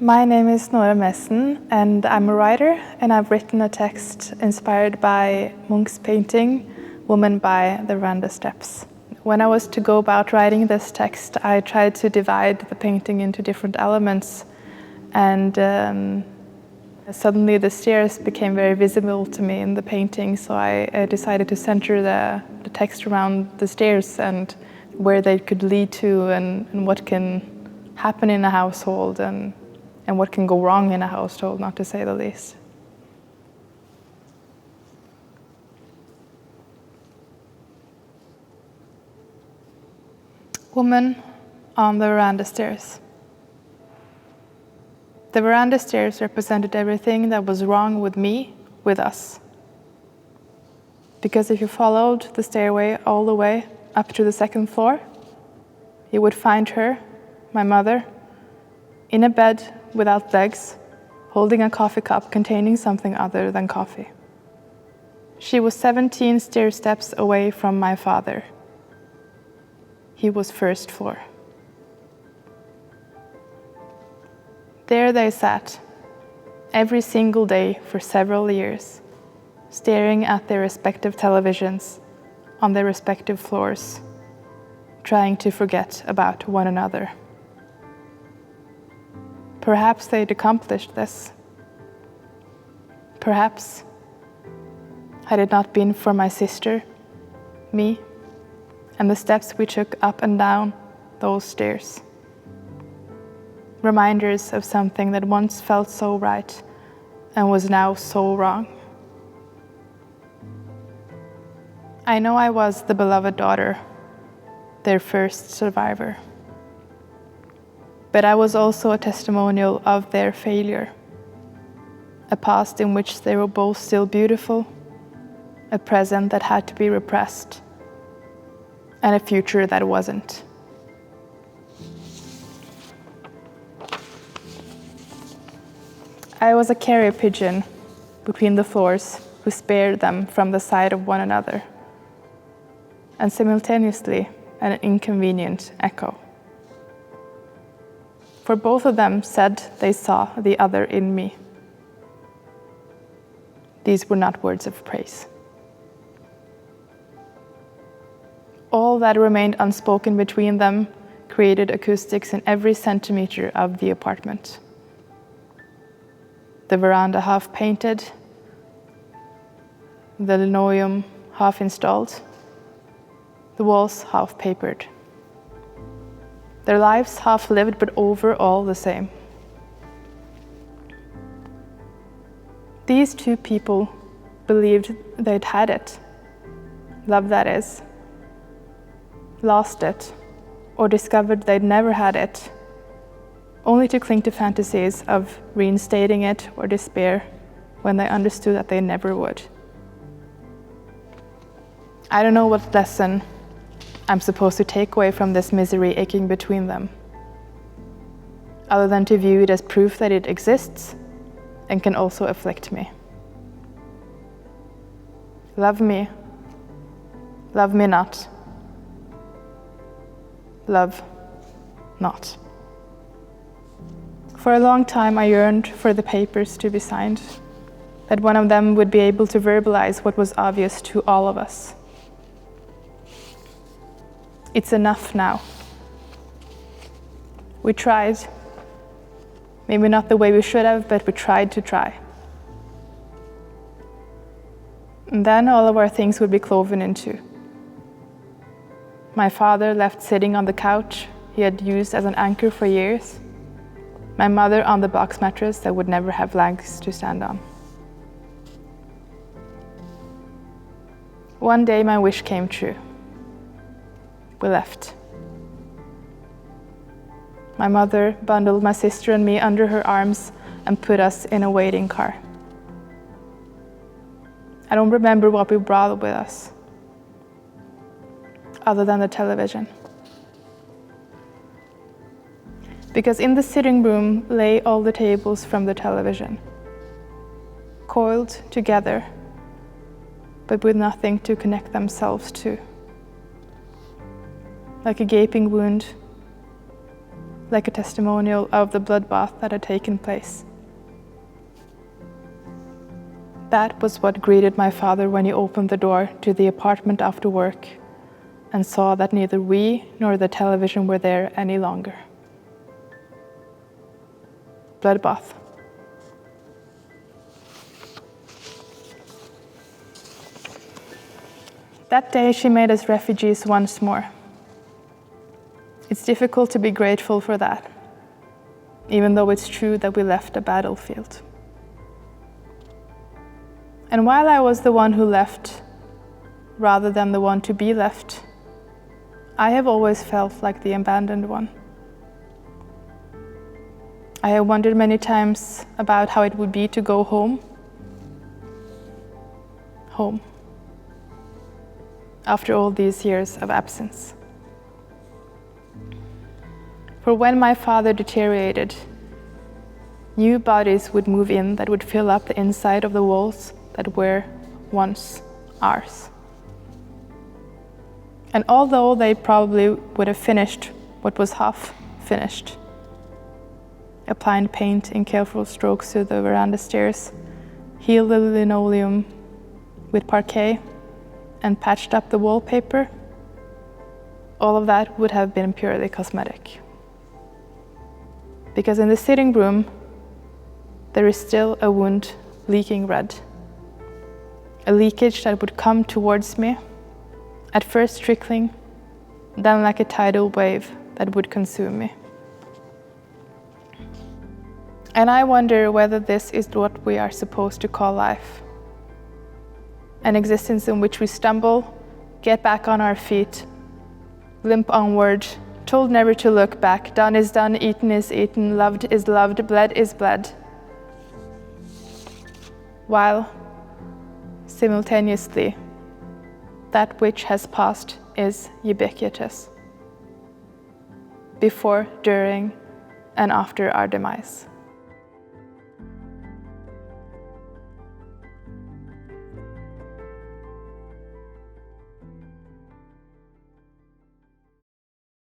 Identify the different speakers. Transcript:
Speaker 1: My name is Nora Mehsen, and I'm a writer, and I've written a text inspired by Munch's painting, Woman by the Veranda Steps. When I was to go about writing this text, I tried to divide the painting into different elements, and suddenly the stairs became very visible to me in the painting, so I decided to center the text around the stairs and where they could lead to, and what can happen in a household, and what can go wrong in a household, not to say the least. Woman on the veranda stairs. The veranda stairs represented everything that was wrong with me, with us. Because if you followed the stairway all the way up to the second floor, you would find her, my mother, in a bed without legs, holding a coffee cup containing something other than coffee. She was 17 stair steps away from my father. He was first floor. There they sat, every single day for several years, staring at their respective televisions on their respective floors, trying to forget about one another. Perhaps they'd accomplished this. Perhaps, had it not been for my sister, me, and the steps we took up and down those stairs. Reminders of something that once felt so right and was now so wrong. I know I was the beloved daughter, their first survivor. But I was also a testimonial of their failure, a past in which they were both still beautiful, a present that had to be repressed, and a future that wasn't. I was a carrier pigeon between the floors who spared them from the sight of one another, and simultaneously an inconvenient echo. For both of them said they saw the other in me. These were not words of praise. All that remained unspoken between them created acoustics in every centimeter of the apartment. The veranda half painted, the linoleum half installed, the walls half papered. Their lives half lived, but overall the same. These two people believed they'd had it, love that is, lost it, or discovered they'd never had it, only to cling to fantasies of reinstating it or despair when they understood that they never would. I don't know what lesson I'm supposed to take away from this misery aching between them, other than to view it as proof that it exists and can also afflict me. Love me not. Love not. For a long time I yearned for the papers to be signed, that one of them would be able to verbalize what was obvious to all of us. It's enough now. We tried. Maybe not the way we should have, but we tried to try. And then all of our things would be cloven in two. My father left sitting on the couch he had used as an anchor for years. My mother on the box mattress that would never have legs to stand on. One day my wish came true. We left. My mother bundled my sister and me under her arms and put us in a waiting car. I don't remember what we brought with us, other than the television. Because in the sitting room lay all the tables from the television, coiled together, but with nothing to connect themselves to. Like a gaping wound, like a testimonial of the bloodbath that had taken place. That was what greeted my father when he opened the door to the apartment after work and saw that neither we nor the television were there any longer. Bloodbath. That day she made us refugees once more. It's difficult to be grateful for that, even though it's true that we left a battlefield. And while I was the one who left, rather than the one to be left, I have always felt like the abandoned one. I have wondered many times about how it would be to go home. Home. After all these years of absence. For when my father deteriorated, new bodies would move in that would fill up the inside of the walls that were once ours. And although they probably would have finished what was half finished, applying paint in careful strokes to the veranda stairs, healed the linoleum with parquet, and patched up the wallpaper, all of that would have been purely cosmetic. Because in the sitting room, there is still a wound leaking red. A leakage that would come towards me, at first trickling, then like a tidal wave that would consume me. And I wonder whether this is what we are supposed to call life. An existence in which we stumble, get back on our feet, limp onward, told never to look back, done is done, eaten is eaten, loved is loved, bled is bled. While, simultaneously, that which has passed is ubiquitous, before, during, and after our demise.